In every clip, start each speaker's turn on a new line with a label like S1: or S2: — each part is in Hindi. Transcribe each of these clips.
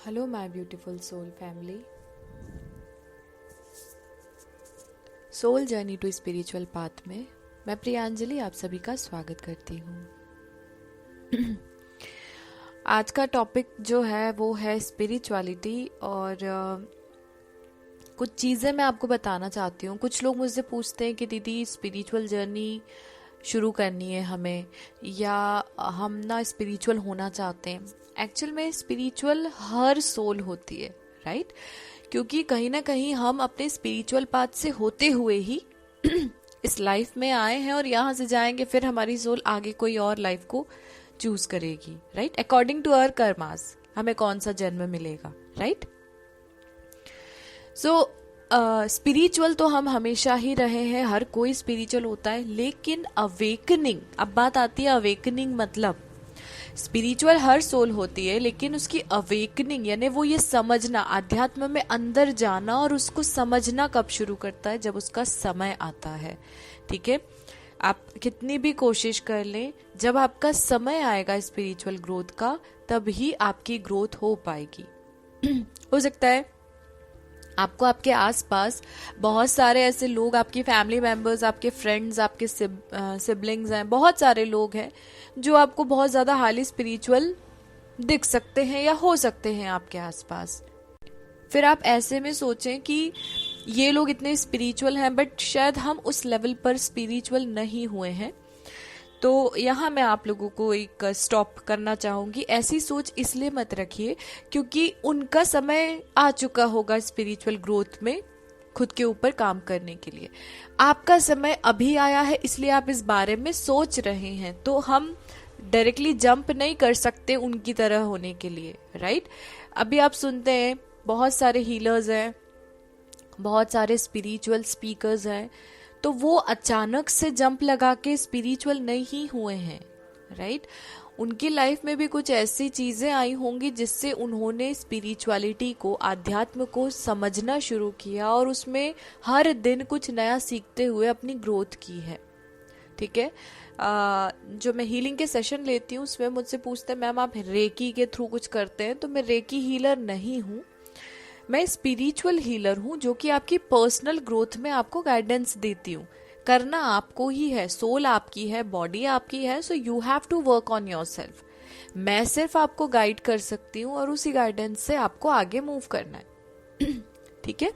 S1: Hello my beautiful soul family. Soul journey to spiritual path में मैं प्रियांजलि आप सभी का स्वागत करती हूँ। आज का टॉपिक जो है वो है स्पिरिचुअलिटी और कुछ चीज़ें मैं आपको बताना चाहती हूँ। कुछ लोग मुझसे पूछते हैं कि दीदी स्पिरिचुअल जर्नी शुरू करनी है हमें, या हम ना स्पिरिचुअल होना चाहते हैं। एक्चुअल में स्पिरिचुअल हर सोल होती है, राइट? क्योंकि कहीं ना कहीं हम अपने स्पिरिचुअल पाथ से होते हुए ही इस लाइफ में आए हैं और यहाँ से जाएंगे, फिर हमारी सोल आगे कोई और लाइफ को चूज करेगी, right? According to our karmas हमें कौन सा जन्म मिलेगा, राइट? सो स्पिरिचुअल तो हम हमेशा ही रहे हैं, हर कोई स्पिरिचुअल होता है। लेकिन अवेकनिंग, अब बात आती है अवेकनिंग, मतलब स्पिरिचुअल हर सोल होती है, लेकिन उसकी अवेकनिंग यानी वो ये समझना, आध्यात्म में अंदर जाना और उसको समझना कब शुरू करता है? जब उसका समय आता है, ठीक है? आप कितनी भी कोशिश कर लें, जब आपका समय आएगा स्पिरिचुअल ग्रोथ का, तब ही आपकी ग्रोथ हो पाएगी। हो सकता है आपको आपके आसपास बहुत सारे ऐसे लोग, आपकी फैमिली मेंबर्स, आपके फ्रेंड्स, आपके सिबलिंग्स हैं, बहुत सारे लोग हैं जो आपको बहुत ज़्यादा हाईली स्पिरिचुअल दिख सकते हैं या हो सकते हैं आपके आसपास। फिर आप ऐसे में सोचें कि ये लोग इतने स्पिरिचुअल हैं, बट शायद हम उस लेवल पर स्पिरिचुअल नहीं हुए हैं। तो यहाँ मैं आप लोगों को एक स्टॉप करना चाहूंगी। ऐसी सोच इसलिए मत रखिए क्योंकि उनका समय आ चुका होगा स्पिरिचुअल ग्रोथ में खुद के ऊपर काम करने के लिए। आपका समय अभी आया है, इसलिए आप इस बारे में सोच रहे हैं। तो हम डायरेक्टली जंप नहीं कर सकते उनकी तरह होने के लिए, राइट? अभी आप सुनते हैं बहुत सारे हीलर्स हैं, बहुत सारे स्पिरिचुअल स्पीकर्स हैं, तो वो अचानक से जंप लगा के स्पिरिचुअल नहीं हुए हैं, राइट? उनकी लाइफ में भी कुछ ऐसी चीजें आई होंगी जिससे उन्होंने स्पिरिचुअलिटी को, आध्यात्म को समझना शुरू किया और उसमें हर दिन कुछ नया सीखते हुए अपनी ग्रोथ की है, ठीक है? जो मैं हीलिंग के सेशन लेती हूँ उसमें मुझसे पूछते हैं मैम आप रेकी के थ्रू कुछ करते हैं? तो मैं रेकी हीलर नहीं हूँ, मैं स्पिरिचुअल हीलर हूं जो कि आपकी पर्सनल ग्रोथ में आपको गाइडेंस देती हूँ। करना आपको ही है, सोल आपकी है, बॉडी आपकी है, so you have to work on yourself. मैं सिर्फ आपको गाइड कर सकती हूँ और उसी गाइडेंस से आपको आगे मूव करना है। ठीक है?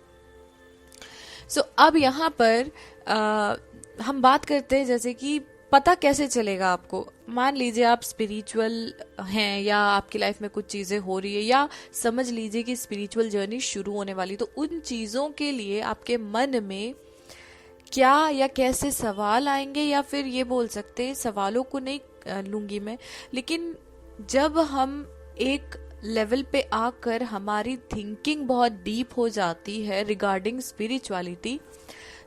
S1: सो अब यहाँ पर हम बात करते हैं जैसे कि पता कैसे चलेगा आपको। मान लीजिए आप स्पिरिचुअल हैं या आपकी लाइफ में कुछ चीजें हो रही है, या समझ लीजिए कि स्पिरिचुअल जर्नी शुरू होने वाली, तो उन चीजों के लिए आपके मन में क्या या कैसे सवाल आएंगे, या फिर ये बोल सकते हैं, सवालों को नहीं लूंगी मैं, लेकिन जब हम एक लेवल पे आकर हमारी थिंकिंग बहुत डीप हो जाती है रिगार्डिंग स्पिरिचुअलिटी,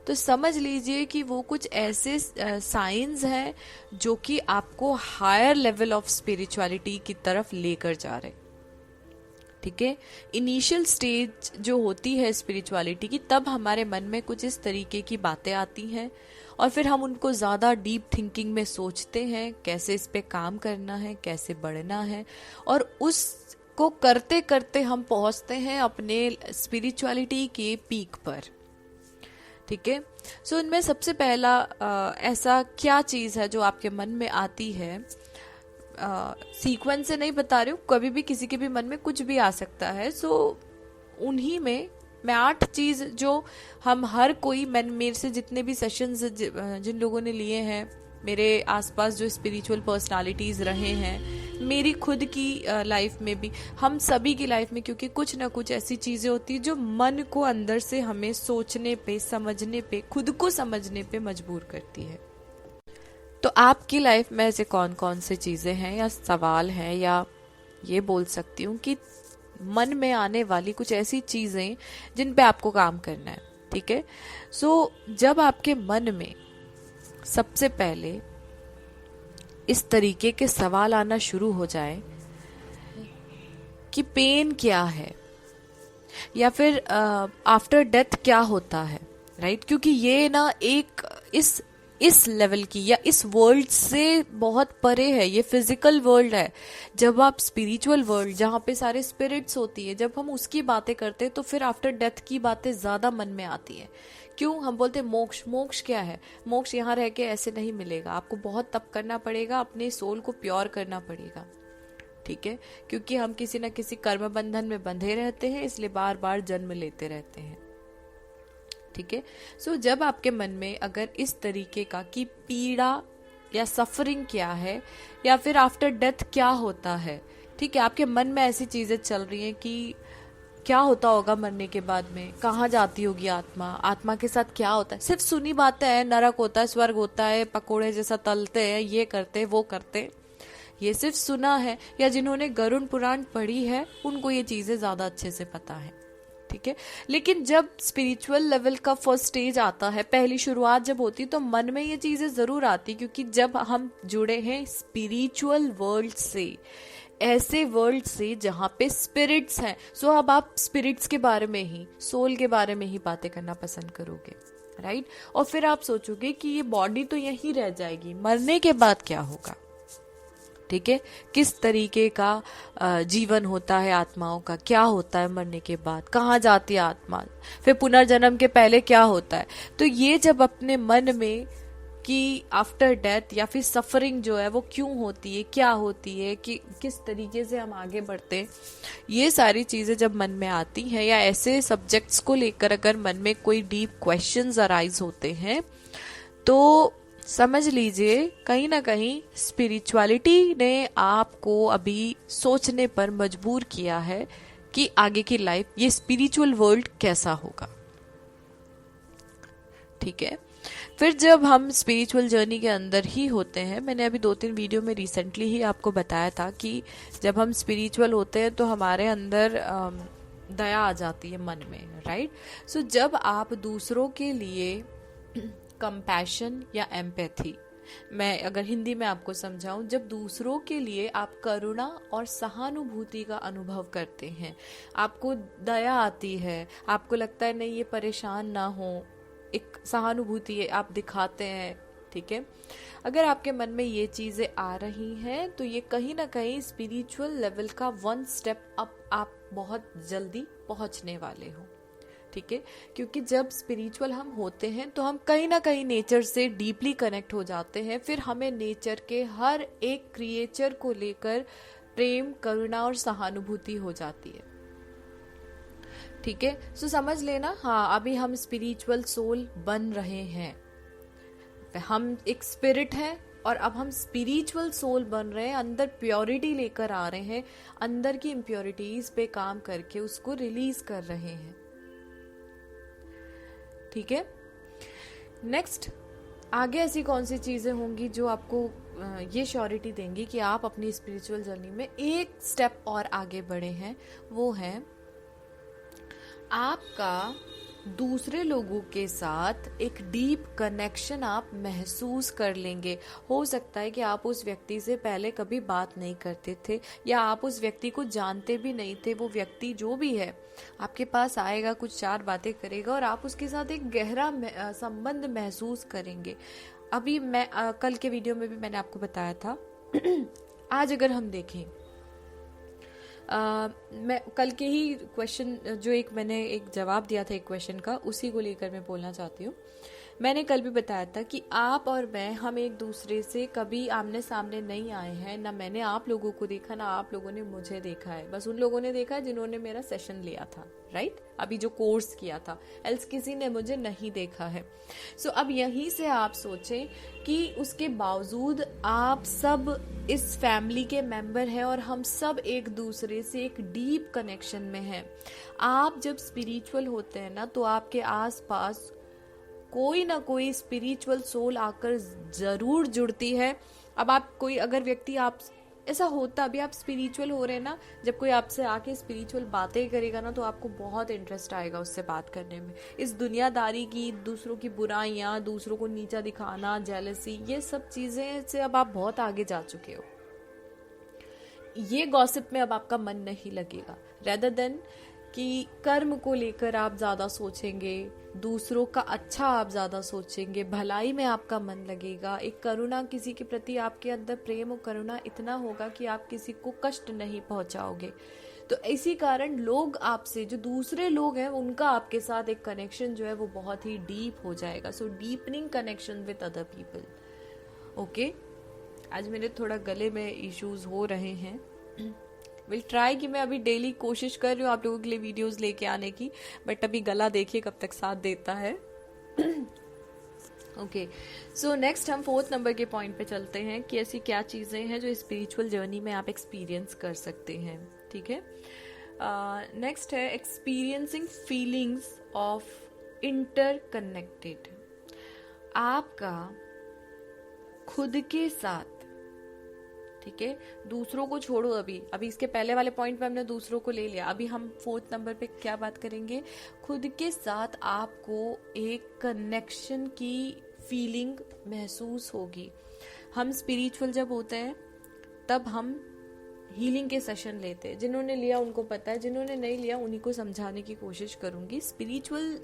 S1: तो समझ लीजिए कि वो कुछ ऐसे साइंस हैं जो कि आपको हायर लेवल ऑफ स्पिरिचुअलिटी की तरफ लेकर जा रहे, ठीक है? इनिशियल स्टेज जो होती है स्पिरिचुअलिटी की, तब हमारे मन में कुछ इस तरीके की बातें आती हैं और फिर हम उनको ज्यादा डीप थिंकिंग में सोचते हैं, कैसे इस पे काम करना है, कैसे बढ़ना है, और उसको करते करते हम पहुंचते हैं अपने स्पिरिचुअलिटी के पीक पर, ठीक है? सो इनमें सबसे पहला ऐसा क्या चीज है जो आपके मन में आती है? सीक्वेंस से नहीं बता रही हूँ, कभी भी किसी के भी मन में कुछ भी आ सकता है। सो उन्हीं में मैं 8 चीज जो हम हर कोई, मेरे से जितने भी सेशंस जिन लोगों ने लिए हैं, मेरे आसपास जो स्पिरिचुअल पर्सनालिटीज रहे हैं, मेरी खुद की लाइफ में भी, हम सभी की लाइफ में, क्योंकि कुछ ना कुछ ऐसी चीजें होती है जो मन को अंदर से हमें सोचने पे, समझने पे, खुद को समझने पे मजबूर करती है। तो आपकी लाइफ में ऐसे कौन कौन से चीजें हैं या सवाल हैं, या ये बोल सकती हूँ कि मन में आने वाली कुछ ऐसी चीजें जिन पे आपको काम करना है, ठीक है? सो जब आपके मन में सबसे पहले इस तरीके के सवाल आना शुरू हो जाए कि पेन क्या है, या फिर आफ्टर डेथ क्या होता है, राइट? क्योंकि ये ना एक इस इस लेवल की या इस वर्ल्ड से बहुत परे है, ये फिजिकल वर्ल्ड है। जब आप स्पिरिचुअल वर्ल्ड जहाँ पे सारे स्पिरिट्स होती है, जब हम उसकी बातें करते हैं तो फिर आफ्टर डेथ की बातें ज्यादा मन में आती है। क्यों? हम बोलते हैं मोक्ष। मोक्ष क्या है? मोक्ष यहाँ रह के ऐसे नहीं मिलेगा, आपको बहुत तप करना पड़ेगा, अपने सोल को प्योर करना पड़ेगा, ठीक है? क्योंकि हम किसी न किसी कर्म बंधन में बंधे रहते हैं, इसलिए बार बार जन्म लेते रहते हैं, ठीक है? सो जब आपके मन में अगर इस तरीके का कि पीड़ा या सफरिंग क्या है या फिर आफ्टर डेथ क्या होता है, ठीक है, आपके मन में ऐसी चीजें चल रही हैं कि क्या होता होगा मरने के बाद में, कहाँ जाती होगी आत्मा, आत्मा के साथ क्या होता है, सिर्फ सुनी बातें हैं, नरक होता है, स्वर्ग होता है, पकोड़े जैसा तलते हैं, ये करते वो करते, ये सिर्फ सुना है, या जिन्होंने गरुड़ पुराण पढ़ी है उनको ये चीजें ज्यादा अच्छे से पता है, ठीक है? लेकिन जब स्पिरिचुअल लेवल का फर्स्ट स्टेज आता है, पहली शुरुआत जब होती है, तो मन में ये चीजें जरूर आती, क्योंकि जब हम जुड़े हैं स्पिरिचुअल वर्ल्ड से, ऐसे वर्ल्ड से जहाँ पे स्पिरिट्स हैं, सो अब आप स्पिरिट्स के बारे में ही, सोल के बारे में ही बातें करना पसंद करोगे, राइट? और फिर आप सोचोगे कि ये बॉडी तो यहीं रह जाएगी, मरने के बाद क्या होगा, ठीक है? किस तरीके का जीवन होता है आत्माओं का, क्या होता है मरने के बाद, कहाँ जाती है आत्मा, फिर पुनर्जन्म के पहले क्या होता है। तो ये जब अपने मन में कि आफ्टर डेथ या फिर सफरिंग जो है वो क्यों होती है, क्या होती है, कि किस तरीके से हम आगे बढ़ते हैं, ये सारी चीजें जब मन में आती हैं, या ऐसे सब्जेक्ट्स को लेकर अगर मन में कोई डीप क्वेश्चंस अराइज होते हैं, तो समझ लीजिए कहीं ना कहीं स्पिरिचुअलिटी ने आपको अभी सोचने पर मजबूर किया है कि आगे की लाइफ, ये स्पिरिचुअल वर्ल्ड कैसा होगा, ठीक है? फिर जब हम स्पिरिचुअल जर्नी के अंदर ही होते हैं, मैंने अभी 2-3 वीडियो में रिसेंटली ही आपको बताया था कि जब हम स्पिरिचुअल होते हैं तो हमारे अंदर दया आ जाती है मन में, राइट? सो जब आप दूसरों के लिए कंपैशन या एम्पैथी, मैं अगर हिंदी में आपको समझाऊं, जब दूसरों के लिए आप करुणा और सहानुभूति का अनुभव करते हैं, आपको दया आती है, आपको लगता है नहीं ये परेशान ना हो, एक सहानुभूति आप दिखाते हैं, ठीक है? अगर आपके मन में ये चीजें आ रही हैं, तो ये कहीं ना कहीं स्पिरिचुअल लेवल का 1 स्टेप अप आप बहुत जल्दी पहुंचने वाले हो, ठीक है? क्योंकि जब स्पिरिचुअल हम होते हैं तो हम कहीं ना कहीं नेचर से डीपली कनेक्ट हो जाते हैं, फिर हमें नेचर के हर एक क्रिएचर को लेकर प्रेम, करुणा और सहानुभूति हो जाती है, ठीक है? सो समझ लेना, हाँ अभी हम स्पिरिचुअल सोल बन रहे हैं, हम एक स्पिरिट हैं और अब हम स्पिरिचुअल सोल बन रहे हैं, अंदर प्योरिटी लेकर आ रहे हैं, अंदर की इम्प्योरिटीज पे काम करके उसको रिलीज कर रहे हैं, ठीक है? नेक्स्ट, आगे ऐसी कौन सी चीजें होंगी जो आपको ये श्योरिटी देंगी कि आप अपनी स्पिरिचुअल जर्नी में एक स्टेप और आगे बढ़े हैं? वो है आपका दूसरे लोगों के साथ एक डीप कनेक्शन आप महसूस कर लेंगे। हो सकता है कि आप उस व्यक्ति से पहले कभी बात नहीं करते थे, या आप उस व्यक्ति को जानते भी नहीं थे, वो व्यक्ति जो भी है आपके पास आएगा, कुछ 4 बातें करेगा और आप उसके साथ एक गहरा संबंध महसूस करेंगे। अभी मैं कल के वीडियो में भी मैंने आपको बताया था आज अगर हम देखें, मैं कल के ही क्वेश्चन जो मैंने एक जवाब दिया था एक क्वेश्चन का, उसी को लेकर मैं बोलना चाहती हूँ। मैंने कल भी बताया था कि आप और मैं, हम एक दूसरे से कभी आमने सामने नहीं आए हैं, ना मैंने आप लोगों को देखा ना आप लोगों ने मुझे देखा है। बस उन लोगों ने देखा है जिन्होंने मेरा सेशन लिया था, राइट, अभी जो कोर्स किया था, एल्स किसी ने मुझे नहीं देखा है। सो अब यहीं से आप सोचें कि उसके बावजूद आप सब इस फैमिली के मेंबर हैं और हम सब एक दूसरे से एक डीप कनेक्शन में हैं। आप जब स्पिरिचुअल होते हैं ना, तो आपके आसपास कोई ना कोई स्पिरिचुअल सोल आकर जरूर जुड़ती है। अब आप कोई अगर व्यक्ति, आप ऐसा होता, अभी आप स्पिरिचुअल हो रहे हैं ना, जब कोई आपसे आके स्पिरिचुअल बातें करेगा ना, तो आपको बहुत इंटरेस्ट आएगा उससे बात करने में। इस दुनियादारी की, दूसरों की बुराइयां, दूसरों को नीचा दिखाना, जेलसी, ये सब चीजें से अब आप बहुत आगे जा चुके हो। ये गॉसिप में अब आपका मन नहीं लगेगा। रेदर देन कि कर्म को लेकर आप ज्यादा सोचेंगे, दूसरों का अच्छा आप ज्यादा सोचेंगे, भलाई में आपका मन लगेगा, एक करुणा, किसी के प्रति आपके अंदर प्रेम और करुणा इतना होगा कि आप किसी को कष्ट नहीं पहुंचाओगे। तो इसी कारण लोग आपसे, जो दूसरे लोग हैं, उनका आपके साथ एक कनेक्शन जो है वो बहुत ही डीप हो जाएगा। So deepening connection with other people. Okay, आज मेरे थोड़ा गले में इश्यूज हो रहे हैं। विल ट्राई कि मैं अभी डेली कोशिश कर रही हूँ आप लोगों के लिए वीडियोस लेके आने की, बट अभी गला देखिए कब तक साथ देता है। ओके, सो नेक्स्ट हम 4th नंबर के पॉइंट पे चलते हैं कि ऐसी क्या चीजें हैं जो स्पिरिचुअल जर्नी में आप एक्सपीरियंस कर सकते हैं। ठीक है, नेक्स्ट है एक्सपीरियंसिंग फीलिंग्स ऑफ इंटरकनेक्टेड। आपका खुद के साथ, ठीक है, दूसरों को छोड़ो, अभी इसके पहले वाले पॉइंट पे हमने दूसरों को ले लिया, अभी हम 4th नंबर पे क्या बात करेंगे, खुद के साथ आपको एक कनेक्शन की फीलिंग महसूस होगी। हम स्पिरिचुअल जब होते हैं तब हम हीलिंग के सेशन लेते हैं, जिन्होंने लिया उनको पता है, जिन्होंने नहीं लिया उन्हीं को समझाने की कोशिश करूंगी। स्पिरिचुअल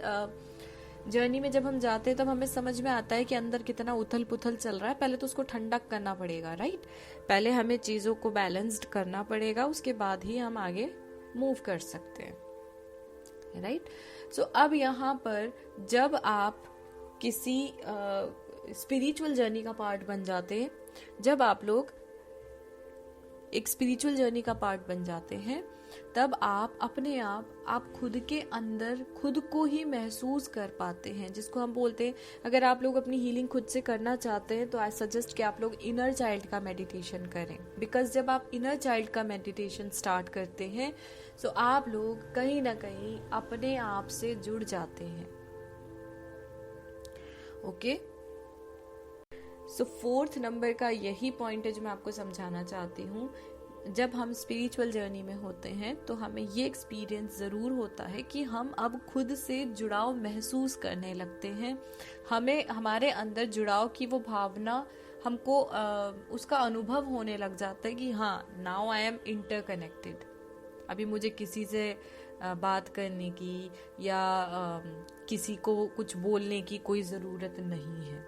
S1: जर्नी में जब हम जाते हैं तब हमें समझ में आता है कि अंदर कितना उथल पुथल चल रहा है। पहले तो उसको ठंडा करना पड़ेगा, राइट। पहले हमें चीजों को बैलेंस्ड करना पड़ेगा, उसके बाद ही हम आगे मूव कर सकते हैं, राइट। सो अब यहाँ पर जब आप किसी स्पिरिचुअल जर्नी का पार्ट बन जाते हैं, जब आप लोग एक स्पिरिचुअल जर्नी का पार्ट बन जाते हैं, तब आप अपने आप खुद के अंदर खुद को ही महसूस कर पाते हैं, जिसको हम बोलते हैं, अगर आप लोग अपनी हीलिंग खुद से करना चाहते हैं तो आई सजेस्ट कि आप लोग इनर चाइल्ड का मेडिटेशन करें। बिकॉज जब आप इनर चाइल्ड का मेडिटेशन स्टार्ट करते हैं तो आप लोग कहीं ना कहीं अपने आप से जुड़ जाते हैं। ओके, सो 4th नंबर का यही पॉइंट है जो मैं आपको समझाना चाहती हूँ। जब हम स्पिरिचुअल जर्नी में होते हैं तो हमें ये एक्सपीरियंस ज़रूर होता है कि हम अब खुद से जुड़ाव महसूस करने लगते हैं। हमें हमारे अंदर जुड़ाव की वो भावना हमको उसका अनुभव होने लग जाता है कि हाँ, नाउ आई एम इंटरकनेक्टेड। अभी मुझे किसी से बात करने की या किसी को कुछ बोलने की कोई ज़रूरत नहीं है।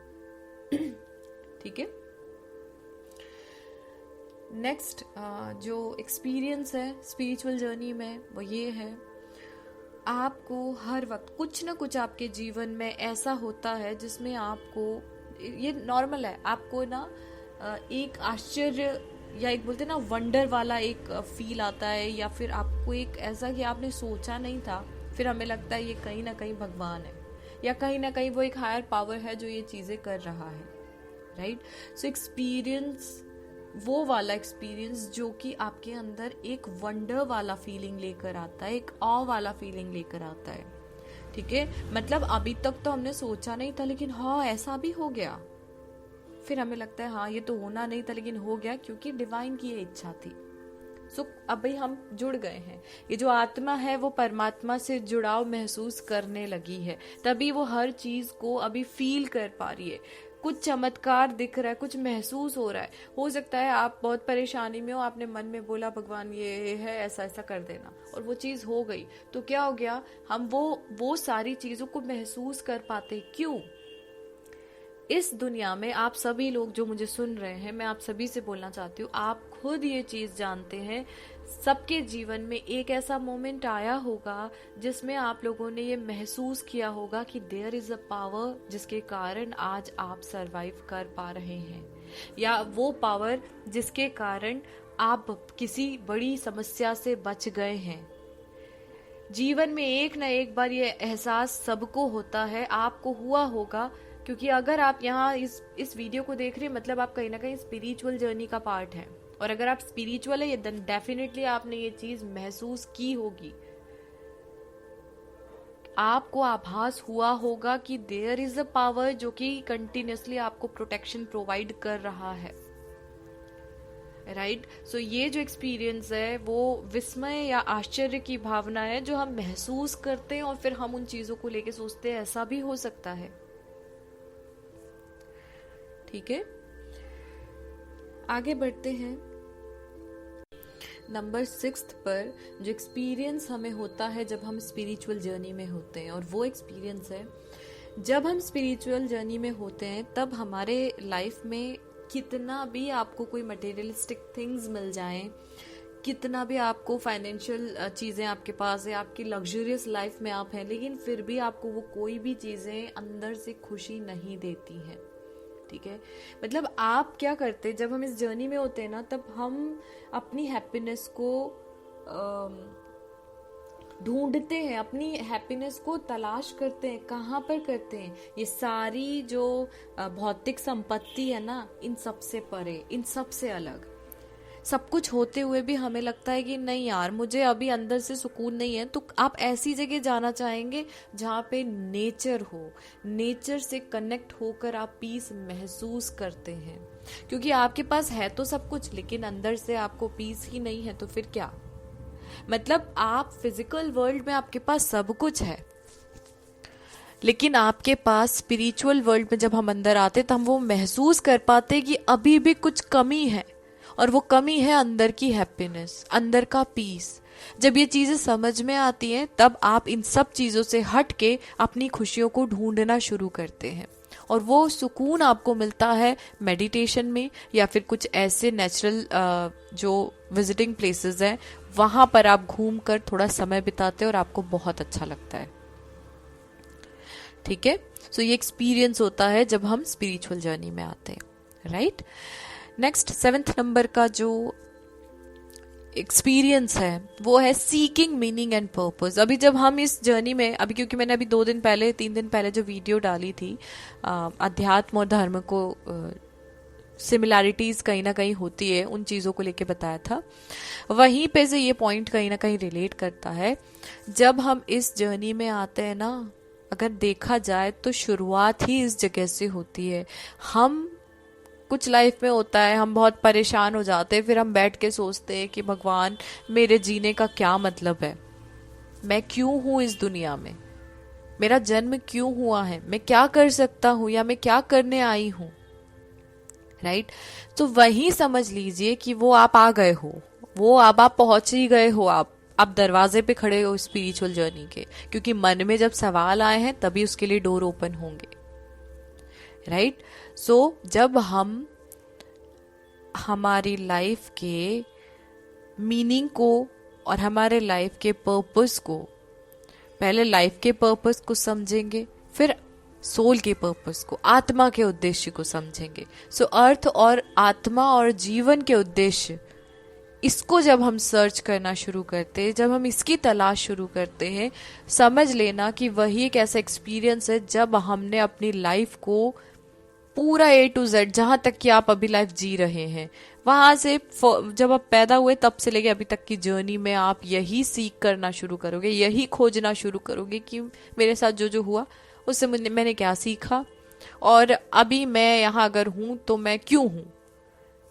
S1: ठीक है, नेक्स्ट जो एक्सपीरियंस है स्पिरिचुअल जर्नी में वो ये है, आपको हर वक्त कुछ ना कुछ आपके जीवन में ऐसा होता है जिसमें आपको, ये नॉर्मल है, आपको ना एक आश्चर्य या एक बोलते ना वंडर वाला एक फील आता है, या फिर आपको एक ऐसा कि आपने सोचा नहीं था, फिर हमें लगता है ये कहीं ना कहीं भगवान है या कहीं ना कहीं वो एक हायर पावर है जो ये चीजें कर रहा है, राइट। सो एक्सपीरियंस, वो वाला एक्सपीरियंस जो कि आपके अंदर एक वंडर वाला फीलिंग लेकर आता है, एक ऑ वाला फीलिंग लेकर आता है। ठीक है, मतलब अभी तक तो हमने सोचा नहीं था, लेकिन हाँ ऐसा भी हो गया, फिर हमें लगता है हाँ ये तो होना नहीं था लेकिन हो गया, क्योंकि डिवाइन की ये इच्छा थी। सो अभी हम जुड़ गए हैं, ये जो आत्मा है वो परमात्मा से जुड़ाव महसूस करने लगी है, तभी वो हर चीज को अभी फील कर पा रही है। कुछ चमत्कार दिख रहा है, कुछ महसूस हो रहा है। हो सकता है आप बहुत परेशानी में हो, आपने मन में बोला भगवान ये है, ऐसा ऐसा कर देना, और वो चीज हो गई, तो क्या हो गया, हम वो सारी चीजों को महसूस कर पाते। क्यों? इस दुनिया में आप सभी लोग जो मुझे सुन रहे हैं, मैं आप सभी से बोलना चाहती हूँ, आप खुद ये चीज जानते हैं, सबके जीवन में एक ऐसा मोमेंट आया होगा जिसमें आप लोगों ने ये महसूस किया होगा कि देयर इज अ पावर जिसके कारण आज आप सरवाइव कर पा रहे हैं, या वो पावर जिसके कारण आप किसी बड़ी समस्या से बच गए हैं। जीवन में एक ना एक बार ये एहसास सबको होता है, आपको हुआ होगा, क्योंकि अगर आप यहाँ इस वीडियो को देख रहे हैं, मतलब आप कहीं ना कहीं स्पिरिचुअल जर्नी का पार्ट है, और अगर आप स्पिरिचुअल है देन डेफिनेटली आपने ये चीज महसूस की होगी। आपको आभास हुआ होगा कि देयर इज अ पावर जो कि कंटिन्यूसली आपको प्रोटेक्शन प्रोवाइड कर रहा है, राइट। सो ये जो एक्सपीरियंस है वो विस्मय या आश्चर्य की भावना है जो हम महसूस करते हैं, और फिर हम उन चीजों को लेके सोचते हैं ऐसा भी हो सकता है। ठीक है, आगे बढ़ते हैं। नंबर 6 पर जो एक्सपीरियंस हमें होता है जब हम स्पिरिचुअल जर्नी में होते हैं, और वो एक्सपीरियंस है जब हम स्पिरिचुअल जर्नी में होते हैं तब हमारे लाइफ में कितना भी आपको कोई मटेरियलिस्टिक थिंग्स मिल जाएं, कितना भी आपको फाइनेंशियल चीज़ें आपके पास है, आपकी लग्जरियस लाइफ में आप हैं, लेकिन फिर भी आपको वो कोई भी चीज़ें अंदर से खुशी नहीं देती हैं। ठीक है, मतलब आप क्या करते जब हम इस जर्नी में होते हैं ना, तब हम अपनी हैप्पीनेस को ढूंढते हैं, अपनी हैप्पीनेस को तलाश करते हैं। कहाँ पर करते हैं? ये सारी जो भौतिक संपत्ति है ना, इन सब से परे, इन सब से अलग। सब कुछ होते हुए भी हमें लगता है कि नहीं यार, मुझे अभी अंदर से सुकून नहीं है, तो आप ऐसी जगह जाना चाहेंगे जहाँ पे नेचर हो, नेचर से कनेक्ट होकर आप पीस महसूस करते हैं। क्योंकि आपके पास है तो सब कुछ, लेकिन अंदर से आपको पीस ही नहीं है, तो फिर क्या मतलब? आप फिजिकल वर्ल्ड में आपके पास सब कुछ है, लेकिन आपके पास स्पिरिचुअल वर्ल्ड में जब हम अंदर आते तो हम वो महसूस कर पाते कि अभी भी कुछ कमी है, और वो कमी है अंदर की हैप्पीनेस, अंदर का पीस। जब ये चीजें समझ में आती हैं तब आप इन सब चीजों से हट के अपनी खुशियों को ढूंढना शुरू करते हैं, और वो सुकून आपको मिलता है मेडिटेशन में, या फिर कुछ ऐसे नेचुरल जो विजिटिंग प्लेसेस हैं वहां पर आप घूम कर थोड़ा समय बिताते हैं और आपको बहुत अच्छा लगता है। ठीक है, सो ये एक्सपीरियंस होता है जब हम स्पिरिचुअल जर्नी में आते हैं, राइट। नेक्स्ट 7th नंबर का जो एक्सपीरियंस है वो है सीकिंग मीनिंग एंड पर्पस। अभी जब हम इस जर्नी में, अभी क्योंकि मैंने अभी 3 दिन पहले जो वीडियो डाली थी, अध्यात्म और धर्म को सिमिलैरिटीज कहीं ना कहीं होती है, उन चीज़ों को लेके बताया था, वहीं पे से ये पॉइंट कहीं ना कहीं रिलेट करता है। जब हम इस जर्नी में आते हैं ना, अगर देखा जाए तो शुरुआत ही इस जगह से होती है। हम कुछ लाइफ में होता है, हम बहुत परेशान हो जाते हैं, फिर हम बैठ के सोचते हैं कि भगवान, मेरे जीने का क्या मतलब है, मैं क्यों हूं इस दुनिया में, मेरा जन्म क्यों हुआ है, मैं क्या कर सकता हूं या मैं क्या करने आई हूं, राइट। तो वही समझ लीजिए कि वो आप आ गए हो, वो अब आप पहुंच ही गए हो, आप दरवाजे पे खड़े हो स्पिरिचुअल जर्नी के, क्योंकि मन में जब सवाल आए हैं तभी उसके लिए डोर ओपन होंगे, राइट। सो जब हम हमारी लाइफ के मीनिंग को और हमारे लाइफ के पर्पस को, पहले लाइफ के पर्पस को समझेंगे, फिर सोल के पर्पस को, आत्मा के उद्देश्य को समझेंगे। सो अर्थ और आत्मा और जीवन के उद्देश्य, इसको जब हम सर्च करना शुरू करते हैं, जब हम इसकी तलाश शुरू करते हैं, समझ लेना कि वही एक ऐसा एक्सपीरियंस है जब हमने अपनी लाइफ को पूरा A to Z, जहां तक कि आप अभी लाइफ जी रहे हैं, वहां से जब आप पैदा हुए तब से लेके अभी तक की जर्नी में आप यही सीख करना शुरू करोगे, यही खोजना शुरू करोगे कि मेरे साथ जो जो हुआ उससे मैंने क्या सीखा, और अभी मैं यहाँ अगर हूं तो मैं क्यों हूं,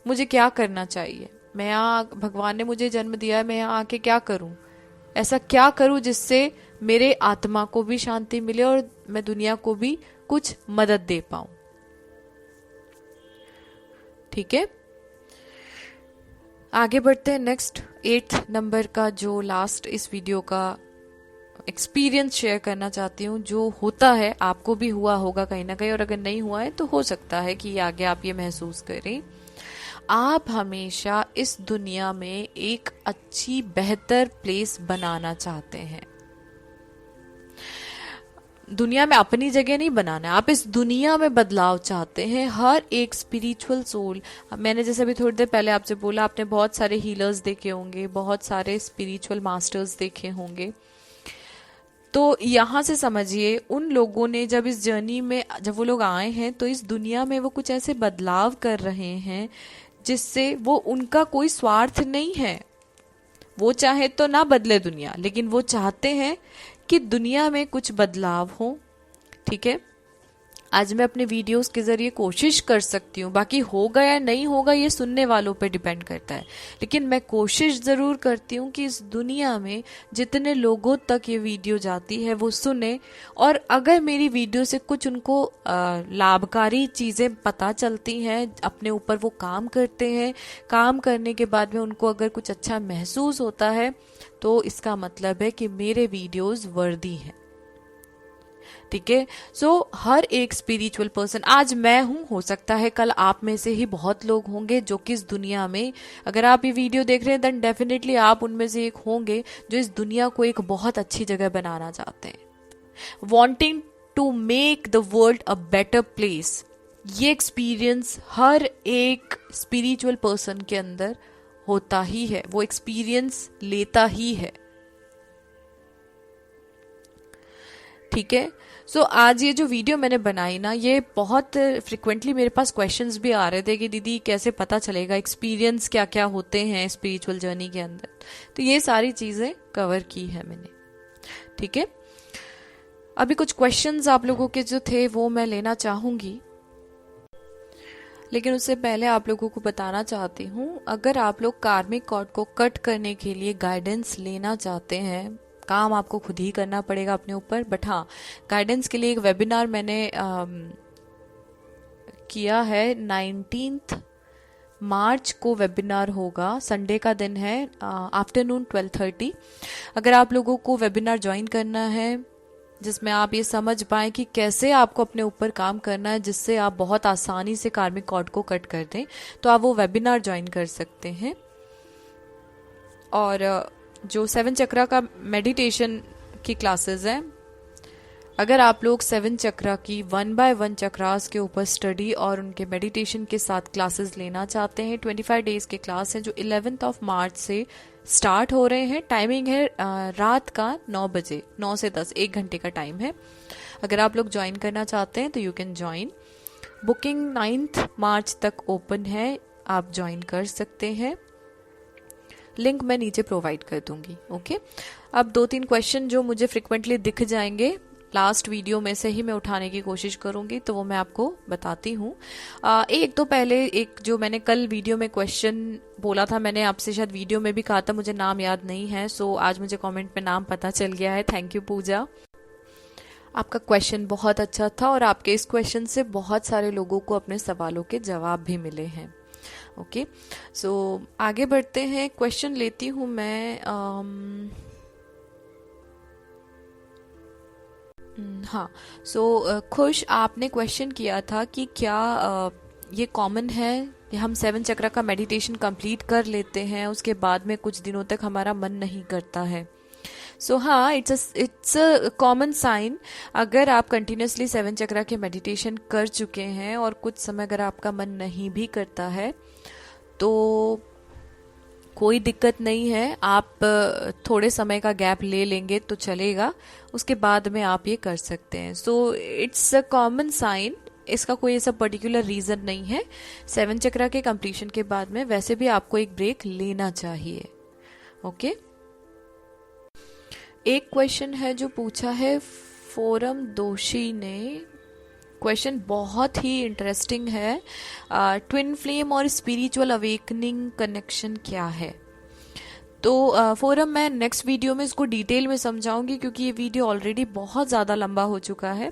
S1: मुझे क्या करना चाहिए, मैं यहाँ, भगवान ने मुझे जन्म दिया है, मैं यहाँ आके क्या करूं, ऐसा क्या करूं जिससे मेरे आत्मा को भी शांति मिले और मैं दुनिया को भी कुछ मदद दे पाऊं। ठीक है, आगे बढ़ते हैं। नेक्स्ट 8th नंबर का जो लास्ट इस वीडियो का एक्सपीरियंस शेयर करना चाहती हूँ, जो होता है, आपको भी हुआ होगा कहीं ना कहीं, और अगर नहीं हुआ है तो हो सकता है कि आगे आप ये महसूस करें। आप हमेशा इस दुनिया में एक अच्छी बेहतर प्लेस बनाना चाहते हैं। दुनिया में अपनी जगह नहीं बनाना है, आप इस दुनिया में बदलाव चाहते हैं। हर एक स्पिरिचुअल सोल, मैंने जैसे अभी थोड़ी देर पहले आपसे बोला, आपने बहुत सारे हीलर्स देखे होंगे, बहुत सारे स्पिरिचुअल मास्टर्स देखे होंगे, तो यहाँ से समझिए उन लोगों ने जब इस जर्नी में, जब वो लोग आए हैं तो इस दुनिया में वो कुछ ऐसे बदलाव कर रहे हैं जिससे वो, उनका कोई स्वार्थ नहीं है, वो चाहे तो ना बदले दुनिया, लेकिन वो चाहते हैं कि दुनिया में कुछ बदलाव हो। ठीक है, आज मैं अपने वीडियोस के जरिए कोशिश कर सकती हूँ, बाकी होगा या नहीं होगा ये सुनने वालों पे डिपेंड करता है, लेकिन मैं कोशिश जरूर करती हूँ कि इस दुनिया में जितने लोगों तक ये वीडियो जाती है वो सुने, और अगर मेरी वीडियो से कुछ उनको लाभकारी चीजें पता चलती हैं, अपने ऊपर वो काम करते हैं, काम करने के बाद में उनको अगर कुछ अच्छा महसूस होता है, तो इसका मतलब है कि मेरे वीडियोस वर्दी हैं। ठीक है। सो हर एक स्पिरिचुअल पर्सन, आज मैं हूं, हो सकता है कल आप में से ही बहुत लोग होंगे जो कि इस दुनिया में, अगर आप ये वीडियो देख रहे हैं देन डेफिनेटली आप उनमें से एक होंगे जो इस दुनिया को एक बहुत अच्छी जगह बनाना चाहते हैं, wanting to make the world a better place. ये एक्सपीरियंस हर एक स्पिरिचुअल पर्सन के अंदर होता ही है, वो एक्सपीरियंस लेता ही है। ठीक है। सो आज ये जो वीडियो मैंने बनाई ना, ये बहुत फ्रिक्वेंटली मेरे पास क्वेश्चंस भी आ रहे थे कि दीदी कैसे पता चलेगा एक्सपीरियंस क्या क्या होते हैं स्पिरिचुअल जर्नी के अंदर, तो ये सारी चीजें कवर की है मैंने। ठीक है। अभी कुछ क्वेश्चंस आप लोगों के जो थे वो मैं लेना चाहूंगी, लेकिन उससे पहले आप लोगों को बताना चाहती हूँ, अगर आप लोग कार्मिक कॉर्ड को कट करने के लिए गाइडेंस लेना चाहते हैं, काम आपको खुद ही करना पड़ेगा अपने ऊपर, बट हाँ गाइडेंस के लिए एक वेबिनार मैंने किया है। 19 मार्च को वेबिनार होगा, संडे का दिन है, आफ्टरनून 12:30। अगर आप लोगों को वेबिनार ज्वाइन करना है जिसमें आप ये समझ पाएं कि कैसे आपको अपने ऊपर काम करना है जिससे आप बहुत आसानी से कार्मिक कॉर्ड को कट कर दें, तो आप वो वेबिनार ज्वाइन कर सकते हैं। और जो 7 चक्रा का मेडिटेशन की क्लासेस हैं, अगर आप लोग 7 चक्रा की 1 by 1 चक्रास के ऊपर स्टडी और उनके मेडिटेशन के साथ क्लासेस लेना चाहते हैं, 25 डेज के क्लास हैं जो 11 मार्च से स्टार्ट हो रहे हैं। टाइमिंग है रात का 9 बजे, 9 से 10, 1 घंटे का टाइम है। अगर आप लोग ज्वाइन करना चाहते हैं तो यू कैन ज्वाइन। बुकिंग 9 मार्च तक ओपन है, आप ज्वाइन कर सकते हैं, लिंक मैं नीचे प्रोवाइड कर दूंगी। ओके। अब 2-3 क्वेश्चन जो मुझे फ्रिक्वेंटली दिख जाएंगे लास्ट वीडियो में से ही मैं उठाने की कोशिश करूंगी, तो वो मैं आपको बताती हूँ। एक तो पहले एक जो मैंने कल वीडियो में क्वेश्चन बोला था, मैंने आपसे शायद वीडियो में भी कहा था, मुझे नाम याद नहीं है, सो आज मुझे कमेंट में नाम पता चल गया है। थैंक यू पूजा, आपका क्वेश्चन बहुत अच्छा था और आपके इस क्वेश्चन से बहुत सारे लोगों को अपने सवालों के जवाब भी मिले हैं। ओके। सो आगे बढ़ते हैं, क्वेश्चन लेती हूँ मैं। हाँ। सो खुश, आपने क्वेश्चन किया था कि क्या ये कॉमन है कि हम 7 चक्रा का मेडिटेशन कंप्लीट कर लेते हैं, उसके बाद में कुछ दिनों तक हमारा मन नहीं करता है। सो हाँ, इट्स अ कॉमन साइन। अगर आप कंटिन्यूसली 7 चक्रा के मेडिटेशन कर चुके हैं और कुछ समय अगर आपका मन नहीं भी करता है तो कोई दिक्कत नहीं है, आप थोड़े समय का गैप ले लेंगे तो चलेगा, उसके बाद में आप ये कर सकते हैं। So it's a common sign, इसका कोई ऐसा पर्टिकुलर रीजन नहीं है। 7 चक्रा के कंप्लीशन के बाद में वैसे भी आपको एक ब्रेक लेना चाहिए। ओके। एक क्वेश्चन है जो पूछा है फोरम दोषी ने, क्वेश्चन बहुत ही इंटरेस्टिंग है। ट्विन फ्लेम और स्पिरिचुअल अवेकनिंग कनेक्शन क्या है? तो फोरम मैं नेक्स्ट वीडियो में इसको डिटेल में समझाऊंगी क्योंकि ये वीडियो ऑलरेडी बहुत ज़्यादा लंबा हो चुका है।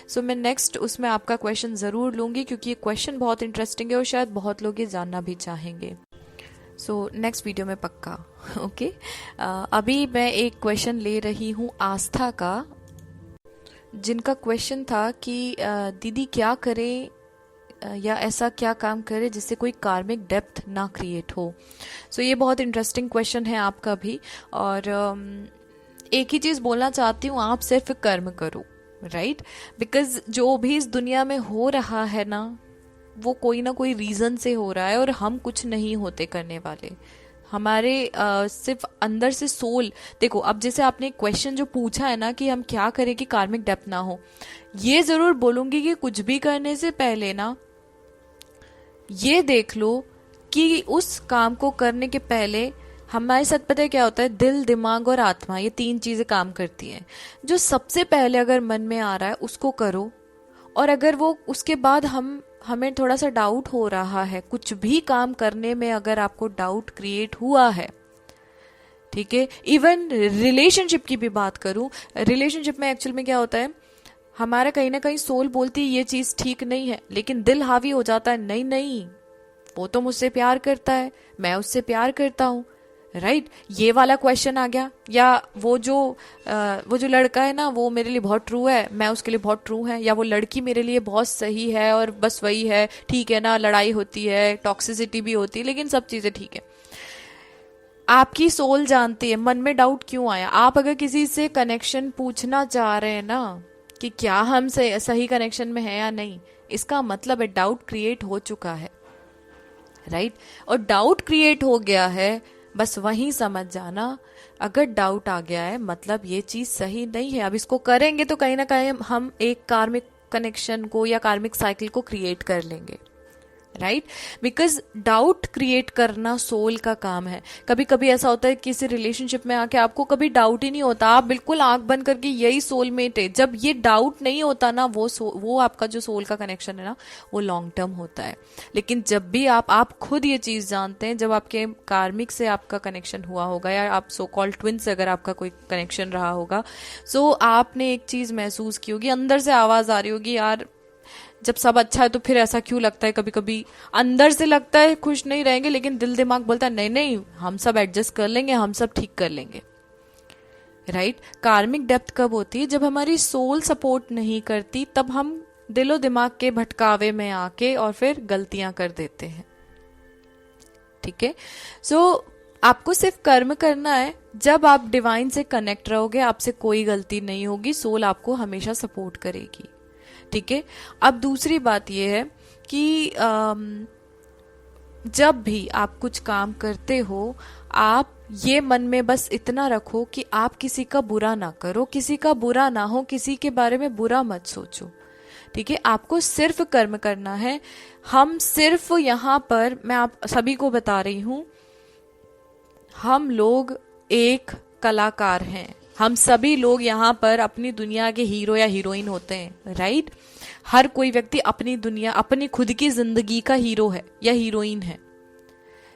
S1: सो मैं नेक्स्ट उसमें आपका क्वेश्चन ज़रूर लूंगी क्योंकि ये क्वेश्चन बहुत इंटरेस्टिंग है और शायद बहुत लोग ये जानना भी चाहेंगे। सो नेक्स्ट वीडियो में पक्का। ओके। अभी मैं एक क्वेश्चन ले रही हूँ आस्था का, जिनका क्वेश्चन था कि दीदी क्या करें या ऐसा क्या काम करे जिससे कोई कार्मिक डेप्थ ना क्रिएट हो। सो ये बहुत इंटरेस्टिंग क्वेश्चन है आपका भी। और एक ही चीज़ बोलना चाहती हूँ, आप सिर्फ कर्म करो, राइट? बिकॉज जो भी इस दुनिया में हो रहा है ना, वो कोई ना कोई रीज़न से हो रहा है और हम कुछ नहीं होते करने वाले। हमारे सिर्फ अंदर से सोल, देखो अब जैसे आपने क्वेश्चन जो पूछा है ना कि हम क्या करें कि कार्मिक डेप्थ ना हो, ये जरूर बोलूंगी कि कुछ भी करने से पहले ना ये देख लो कि उस काम को करने के पहले हमारे साथ पता है क्या होता है, दिल, दिमाग और आत्मा, ये 3 चीजें काम करती हैं। जो सबसे पहले अगर मन में आ रहा है उसको करो, और अगर वो उसके बाद हमें थोड़ा सा डाउट हो रहा है, कुछ भी काम करने में अगर आपको डाउट क्रिएट हुआ है, ठीक है, इवन रिलेशनशिप की भी बात करूं, रिलेशनशिप में एक्चुअल में क्या होता है, हमारा कहीं ना कहीं सोल बोलती है ये चीज ठीक नहीं है, लेकिन दिल हावी हो जाता है, नहीं नहीं वो तो मुझसे प्यार करता है, मैं उससे प्यार करता हूँ, राइट, ये वाला क्वेश्चन आ गया। या वो जो लड़का है ना वो मेरे लिए बहुत ट्रू है, मैं उसके लिए बहुत ट्रू है, या वो लड़की मेरे लिए बहुत सही है और बस वही है, ठीक है ना, लड़ाई होती है, टॉक्सिसिटी भी होती है, लेकिन सब चीजें ठीक है। आपकी सोल जानती है मन में डाउट क्यों आया। आप अगर किसी से कनेक्शन पूछना चाह रहे हैं ना कि क्या हम सही कनेक्शन में है या नहीं, इसका मतलब है डाउट क्रिएट हो चुका है, राइट। और डाउट क्रिएट हो गया है, बस वहीं समझ जाना, अगर डाउट आ गया है मतलब ये चीज सही नहीं है। अब इसको करेंगे तो कहीं ना कहीं हम एक कार्मिक कनेक्शन को या कार्मिक साइकिल को क्रिएट कर लेंगे, राइट, बिकॉज डाउट क्रिएट करना सोल का काम है। कभी कभी ऐसा होता है किसी रिलेशनशिप में आके आपको कभी डाउट ही नहीं होता, आप बिल्कुल आंख बंद करके यही सोलमेट है। जब ये डाउट नहीं होता ना, वो आपका जो सोल का कनेक्शन है ना वो लॉन्ग टर्म होता है। लेकिन जब भी आप खुद ये चीज जानते हैं, जब आपके कार्मिक से आपका कनेक्शन हुआ होगा या आप सो कॉल्ड ट्विन से अगर आपका कोई कनेक्शन रहा होगा, सो आपने एक चीज महसूस की होगी, अंदर से आवाज आ रही होगी, यार जब सब अच्छा है तो फिर ऐसा क्यों लगता है। कभी कभी अंदर से लगता है खुश नहीं रहेंगे, लेकिन दिल दिमाग बोलता है नहीं नहीं हम सब एडजस्ट कर लेंगे, हम सब ठीक कर लेंगे, राइट। कार्मिक डेप्थ कब होती है, जब हमारी सोल सपोर्ट नहीं करती, तब हम दिलो दिमाग के भटकावे में आके और फिर गलतियां कर देते हैं, ठीक है। सो आपको सिर्फ कर्म करना है, जब आप डिवाइन से कनेक्ट रहोगे आपसे कोई गलती नहीं होगी, सोल आपको हमेशा सपोर्ट करेगी, ठीक है। अब दूसरी बात यह है कि जब भी आप कुछ काम करते हो, आप ये मन में बस इतना रखो कि आप किसी का बुरा ना करो, किसी का बुरा ना हो, किसी के बारे में बुरा मत सोचो, ठीक है। आपको सिर्फ कर्म करना है। हम सिर्फ यहाँ पर, मैं आप सभी को बता रही हूं, हम लोग एक कलाकार हैं, हम सभी लोग यहाँ पर अपनी दुनिया के हीरो या हीरोइन होते हैं, राइट। हर कोई व्यक्ति अपनी दुनिया, अपनी खुद की जिंदगी का हीरो है या हीरोइन है,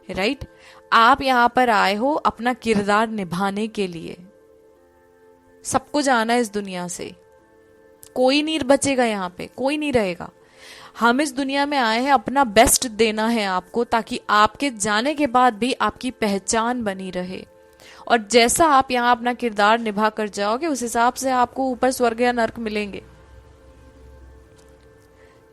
S1: राइट। आप यहाँ पर आए हो अपना किरदार निभाने के लिए, सबको जाना है इस दुनिया से, कोई नहीं बचेगा यहाँ पे, कोई नहीं रहेगा। हम इस दुनिया में आए हैं अपना बेस्ट देना है आपको, ताकि आपके जाने के बाद भी आपकी पहचान बनी रहे। और जैसा आप यहाँ अपना किरदार निभा कर जाओगे, उस हिसाब से आपको ऊपर स्वर्ग या नर्क मिलेंगे,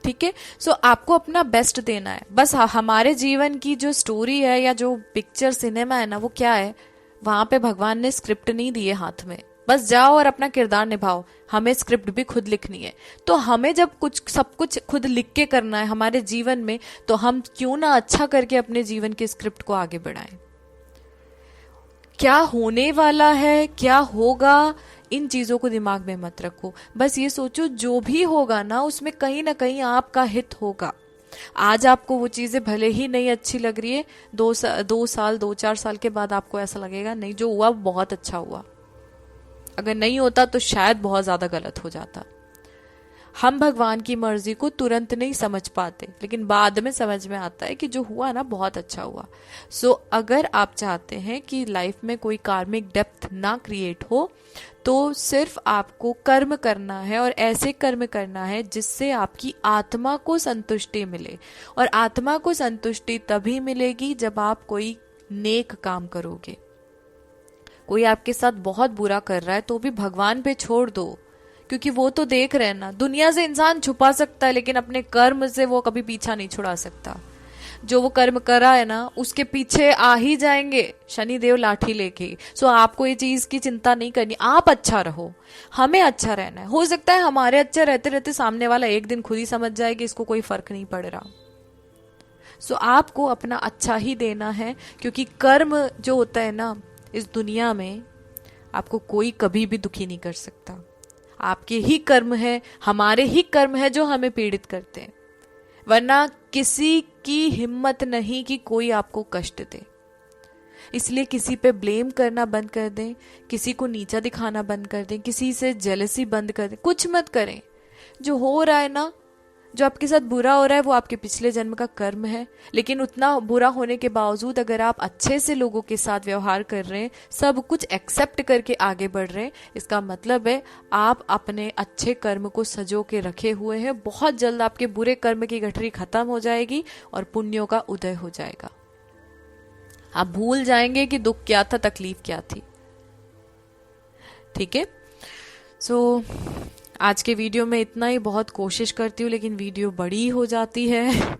S1: ठीक है। सो आपको अपना बेस्ट देना है। बस हमारे जीवन की जो स्टोरी है या जो पिक्चर सिनेमा है ना, वो क्या है, वहां पे भगवान ने स्क्रिप्ट नहीं दी है हाथ में, बस जाओ और अपना किरदार निभाओ। हमें स्क्रिप्ट भी खुद लिखनी है। तो हमें जब सब कुछ खुद लिख के करना है हमारे जीवन में, तो हम क्यों ना अच्छा करके अपने जीवन के स्क्रिप्ट को आगे बढ़ाएं। क्या होने वाला है, क्या होगा, इन चीजों को दिमाग में मत रखो। बस ये सोचो जो भी होगा ना उसमें कहीं ना कहीं आपका हित होगा। आज आपको वो चीजें भले ही नहीं अच्छी लग रही है, 2-4 साल के बाद आपको ऐसा लगेगा नहीं जो हुआ बहुत अच्छा हुआ, अगर नहीं होता तो शायद बहुत ज्यादा गलत हो जाता। हम भगवान की मर्जी को तुरंत नहीं समझ पाते, लेकिन बाद में समझ में आता है कि जो हुआ ना बहुत अच्छा हुआ। सो अगर आप चाहते हैं कि लाइफ में कोई कार्मिक डेप्थ ना क्रिएट हो, तो सिर्फ आपको कर्म करना है, और ऐसे कर्म करना है जिससे आपकी आत्मा को संतुष्टि मिले। और आत्मा को संतुष्टि तभी मिलेगी जब आप कोई नेक काम करोगे। कोई आपके साथ बहुत बुरा कर रहा है तो भी भगवान पे छोड़ दो, क्योंकि वो तो देख रहे हैं ना। दुनिया से इंसान छुपा सकता है, लेकिन अपने कर्म से वो कभी पीछा नहीं छुड़ा सकता। जो वो कर्म करा है ना उसके पीछे आ ही जाएंगे शनिदेव लाठी लेके। सो आपको ये चीज की चिंता नहीं करनी, आप अच्छा रहो, हमें अच्छा रहना है। हो सकता है हमारे अच्छे रहते रहते सामने वाला एक दिन खुद ही समझ जाए कि इसको कोई फर्क नहीं पड़ रहा। सो आपको अपना अच्छा ही देना है, क्योंकि कर्म जो होता है ना इस दुनिया में, आपको कोई कभी भी दुखी नहीं कर सकता। आपके ही कर्म है, हमारे ही कर्म है जो हमें पीड़ित करते हैं, वरना किसी की हिम्मत नहीं कि कोई आपको कष्ट दे। इसलिए किसी पे ब्लेम करना बंद कर दें, किसी को नीचा दिखाना बंद कर दें, किसी से जेलसी बंद कर दें, कुछ मत करें। जो हो रहा है ना, जो आपके साथ बुरा हो रहा है वो आपके पिछले जन्म का कर्म है। लेकिन उतना बुरा होने के बावजूद अगर आप अच्छे से लोगों के साथ व्यवहार कर रहे हैं, सब कुछ एक्सेप्ट करके आगे बढ़ रहे हैं, इसका मतलब है आप अपने अच्छे कर्म को सजो के रखे हुए हैं। बहुत जल्द आपके बुरे कर्म की गठरी खत्म हो जाएगी और पुण्यों का उदय हो जाएगा। आप भूल जाएंगे कि दुख क्या था, तकलीफ क्या थी। ठीक है। सो आज के वीडियो में इतना ही। बहुत कोशिश करती हूँ लेकिन वीडियो बड़ी हो जाती है।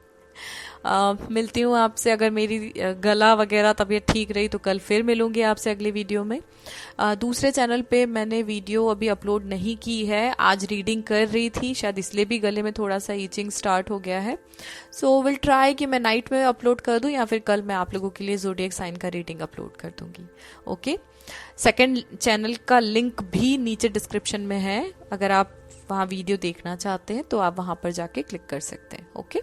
S1: मिलती हूँ आपसे, अगर मेरी गला वगैरह तबीयत ठीक रही तो कल फिर मिलूंगी आपसे अगले वीडियो में। दूसरे चैनल पे मैंने वीडियो अभी अपलोड नहीं की है, आज रीडिंग कर रही थी, शायद इसलिए भी गले में थोड़ा सा ईचिंग स्टार्ट हो गया है। सो विल ट्राई कि मैं नाइट में अपलोड कर दूं या फिर कल मैं आप लोगों के लिए ज़ोडिएक साइन का रीडिंग अपलोड कर दूंगी। ओके। सेकंड चैनल का लिंक भी नीचे डिस्क्रिप्शन में है, अगर आप वहाँ वीडियो देखना चाहते हैं तो आप वहाँ पर जाके क्लिक कर सकते हैं। ओके।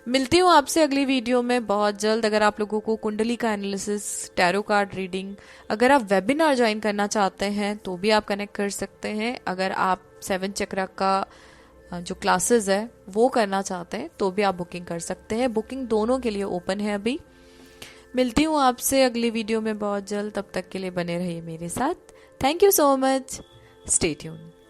S1: मिलती हूँ आपसे अगली वीडियो में बहुत जल्द। अगर आप लोगों को कुंडली का एनालिसिस, टैरो कार्ड रीडिंग, अगर आप वेबिनार ज्वाइन करना चाहते हैं तो भी आप कनेक्ट कर सकते हैं। अगर आप 7 चक्रा का जो क्लासेस है वो करना चाहते हैं तो भी आप बुकिंग कर सकते हैं। बुकिंग दोनों के लिए ओपन है अभी। मिलती हूँ आपसे अगली वीडियो में बहुत जल्द। तब तक के लिए बने रहिए मेरे साथ। Thank you so much. Stay tuned.